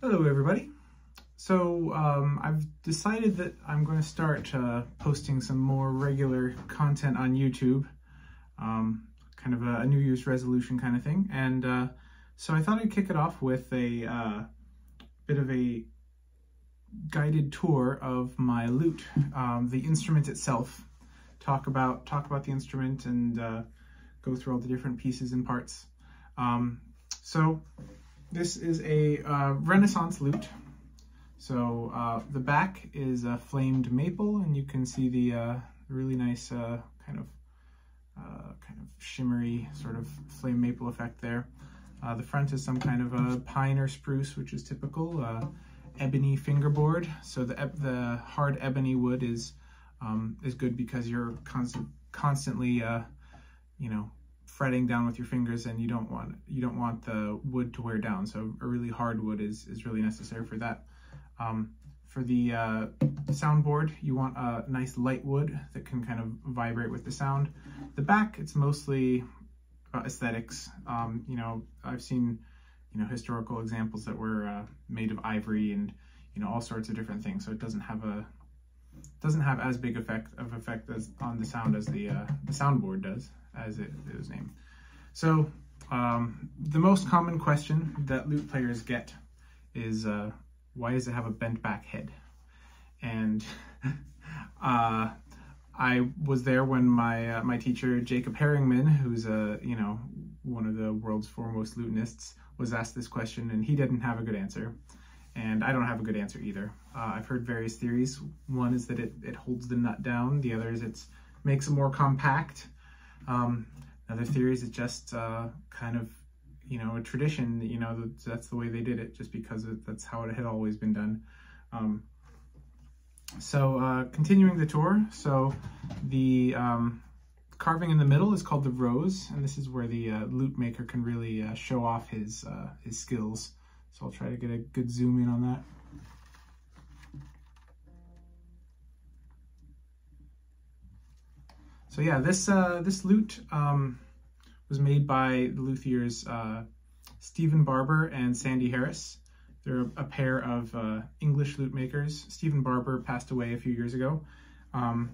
Hello everybody. So I've decided that I'm going to start posting some more regular content on YouTube, kind of a New Year's resolution kind of thing. And so I thought I'd kick it off with a bit of a guided tour of my lute, the instrument itself. Talk about the instrument and go through all the different pieces and parts. So this is a Renaissance lute. So the back is a flamed maple, and you can see the really nice kind of shimmery sort of flame maple effect there. The front is some kind of a pine or spruce, which is typical. Ebony fingerboard. So the hard ebony wood is good because you're constantly fretting down with your fingers, and you don't want the wood to wear down. So a really hard wood is really necessary for that. For the soundboard, you want a nice light wood that can kind of vibrate with the sound. The back, it's mostly about aesthetics. I've seen historical examples that were made of ivory and all sorts of different things. So it doesn't have as big effect as on the sound as the soundboard does, as it is named. So the most common question that lute players get is why does it have a bent back head? And I was there when my teacher Jacob Herringman, who's one of the world's foremost lutenists, was asked this question, and he didn't have a good answer. And I don't have a good answer either. I've heard various theories. One is that it holds the nut down. The other is it makes it more compact. Another theory is it just kind of, a tradition, that's the way they did it, just because that's how it had always been done. Continuing the tour, so the carving in the middle is called the rose, and this is where the lute maker can really show off his skills. So I'll try to get a good zoom in on that. So yeah, this lute was made by the luthiers Stephen Barber and Sandy Harris. They're a pair of English lute makers. Stephen Barber passed away a few years ago. The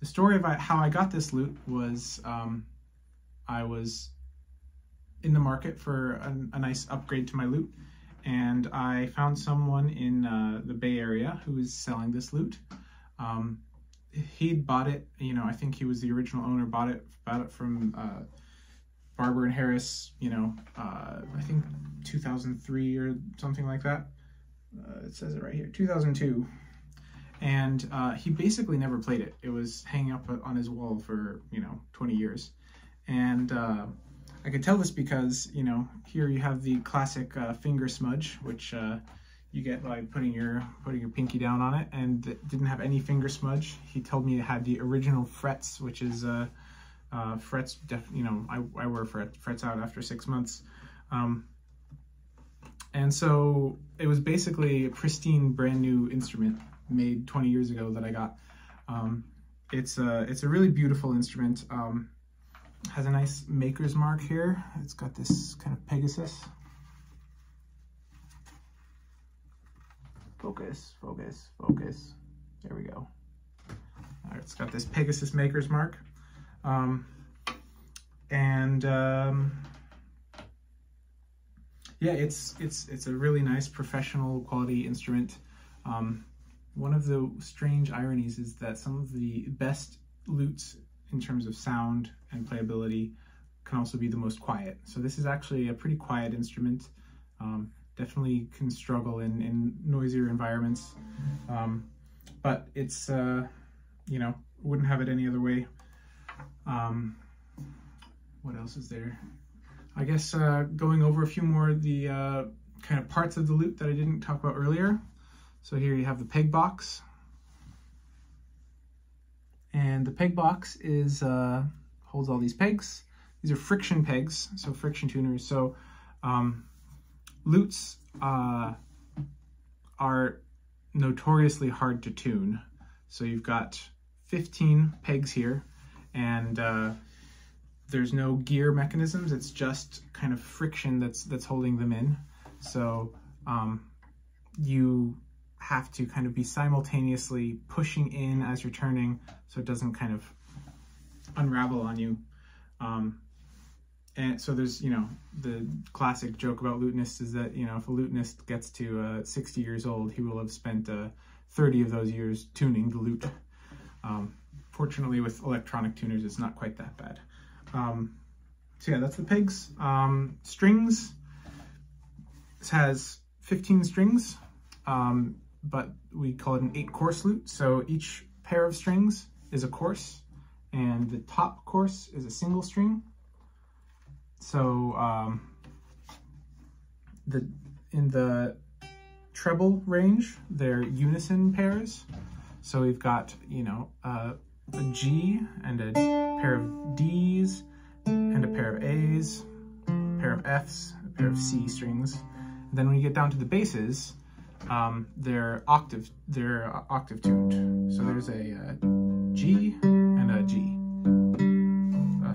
story about how I got this lute was I was in the market for a nice upgrade to my lute, and I found someone in the Bay Area who was selling this lute. He'd bought it, I think he was the original owner, bought it from Barber and Harris, I think 2003 or something like that. It says it right here, 2002. And he basically never played it. It was hanging up on his wall for, 20 years. And I could tell this because, here you have the classic finger smudge, which you get by putting your pinky down on it, and it didn't have any finger smudge. He told me it had the original frets, which is frets. I wear frets out after 6 months, and so it was basically a pristine, brand new instrument made 20 years ago that I got. It's a really beautiful instrument. Has a nice maker's mark here. It's got this kind of Pegasus. Focus, focus, focus. There we go. All right, it's got this Pegasus maker's mark. Yeah, it's a really nice professional quality instrument. One of the strange ironies is that some of the best lutes in terms of sound and playability can also be the most quiet. So this is actually a pretty quiet instrument. Definitely can struggle in noisier environments, but it's wouldn't have it any other way. What else is there? I guess going over a few more of the kind of parts of the lute that I didn't talk about earlier. So here you have the peg box, and the peg box is holds all these pegs. These are friction pegs, so friction tuners. So lutes are notoriously hard to tune. So you've got 15 pegs here, and there's no gear mechanisms, it's just kind of friction that's holding them in. So you have to kind of be simultaneously pushing in as you're turning so it doesn't kind of unravel on you. And so there's, you know, the classic joke about lutenists is that, you know, if a lutenist gets to 60 years old, he will have spent 30 of those years tuning the lute. Fortunately, with electronic tuners, it's not quite that bad. So yeah, that's the pegs. Strings, this has 15 strings, but we call it an 8-course lute. So each pair of strings is a course, and the top course is a single string. So in the treble range, they're unison pairs. So we've got, you know, a G and a pair of Ds and a pair of As, a pair of Fs, a pair of C strings. And then when you get down to the basses, they're octave tuned. So there's a G and a G,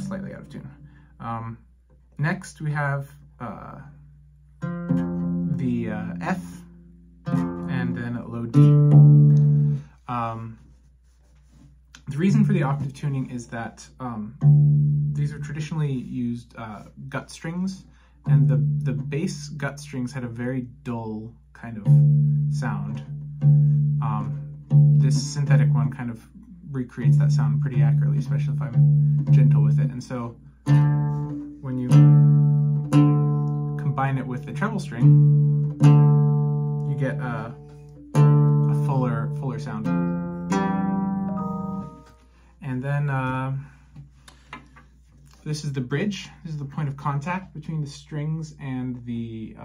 slightly out of tune. Next we have the F and then a low D. The reason for the octave tuning is that these are traditionally used gut strings, and the bass gut strings had a very dull kind of sound. This synthetic one kind of recreates that sound pretty accurately, especially if I'm gentle with it. And so when you combine it with the treble string, you get a fuller sound. And then this is the bridge. This is the point of contact between the strings and the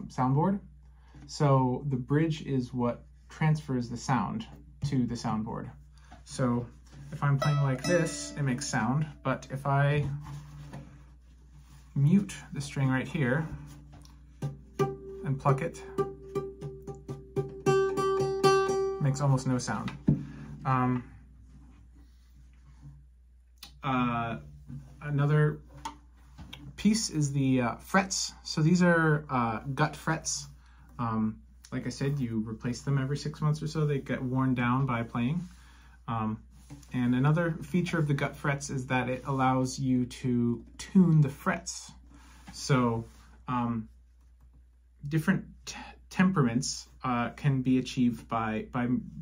soundboard. So the bridge is what transfers the sound to the soundboard. So if I'm playing like this, it makes sound, but if I mute the string right here and pluck it, it makes almost no sound. Another piece is the frets. So these are gut frets. Like I said, you replace them every 6 months or so. They get worn down by playing. And another feature of the gut frets is that it allows you to tune the frets. So different temperaments can be achieved by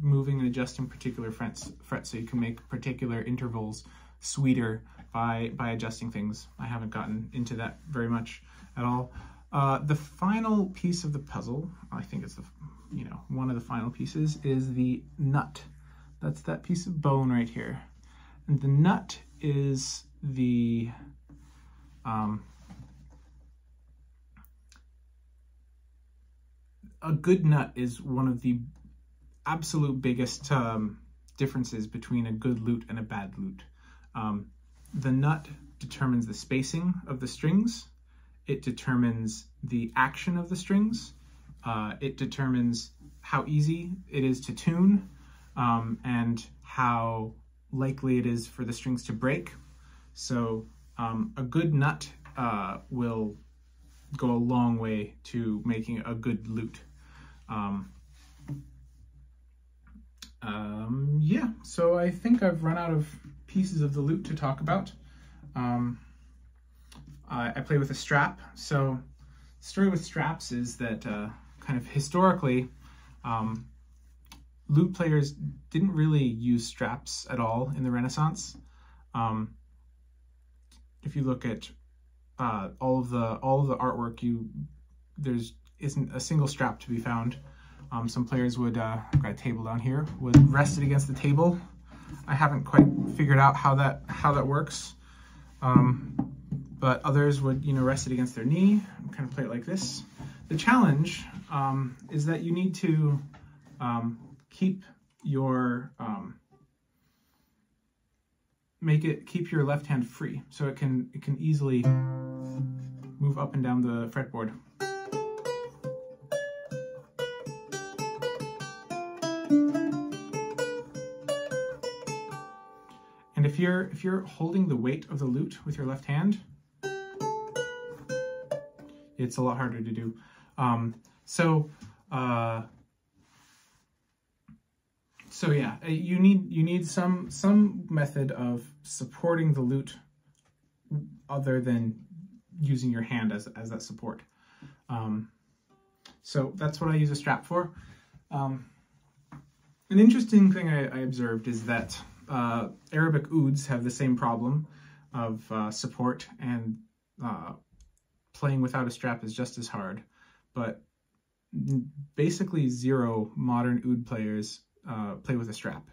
moving and adjusting particular frets. So you can make particular intervals sweeter by adjusting things. I haven't gotten into that very much at all. The final piece of the puzzle, I think it's one of the final pieces, is the nut. That's that piece of bone right here. And the nut is the a good nut is one of the absolute biggest differences between a good lute and a bad lute. The nut determines the spacing of the strings. It determines the action of the strings. It determines how easy it is to tune, and how likely it is for the strings to break. So a good nut will go a long way to making a good lute. Yeah, so I think I've run out of pieces of the lute to talk about. I play with a strap. So the story with straps is that kind of historically, lute players didn't really use straps at all in the Renaissance. If you look at all of the artwork, there isn't a single strap to be found. Some players would, I've got a table down here, would rest it against the table. I haven't quite figured out how that works. But others would, rest it against their knee and kind of play it like this. The challenge is that you need to keep your keep your left hand free, so it can easily move up and down the fretboard. And if if you're holding the weight of the lute with your left hand, it's a lot harder to do. So yeah, you need some method of supporting the lute other than using your hand as that support. So that's what I use a strap for. An interesting thing I observed is that Arabic ouds have the same problem of support, and playing without a strap is just as hard. But basically zero modern oud players play with a strap.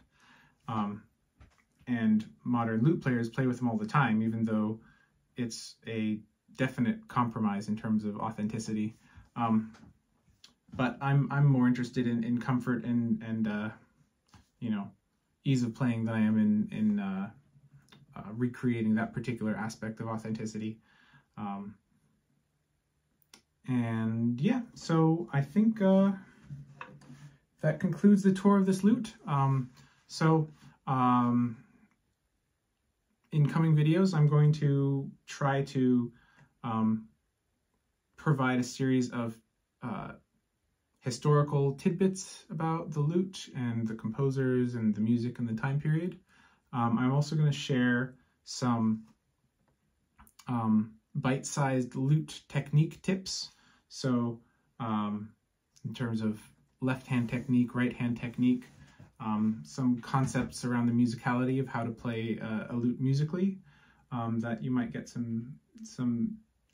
And modern lute players play with them all the time, even though it's a definite compromise in terms of authenticity. But I'm more interested in comfort and you know, ease of playing than I am in recreating that particular aspect of authenticity. And yeah, so I think that concludes the tour of this lute. In coming videos, I'm going to try to provide a series of historical tidbits about the lute and the composers and the music and the time period. I'm also going to share some bite-sized lute technique tips. So in terms of left-hand technique, right-hand technique, some concepts around the musicality of how to play a lute musically that you might get some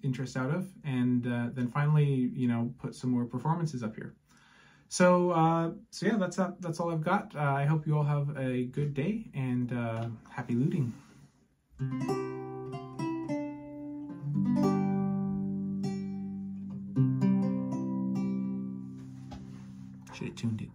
interest out of, and then finally, you know, put some more performances up here. So yeah, that's all I've got. I hope you all have a good day, and happy luting. Should have tuned it.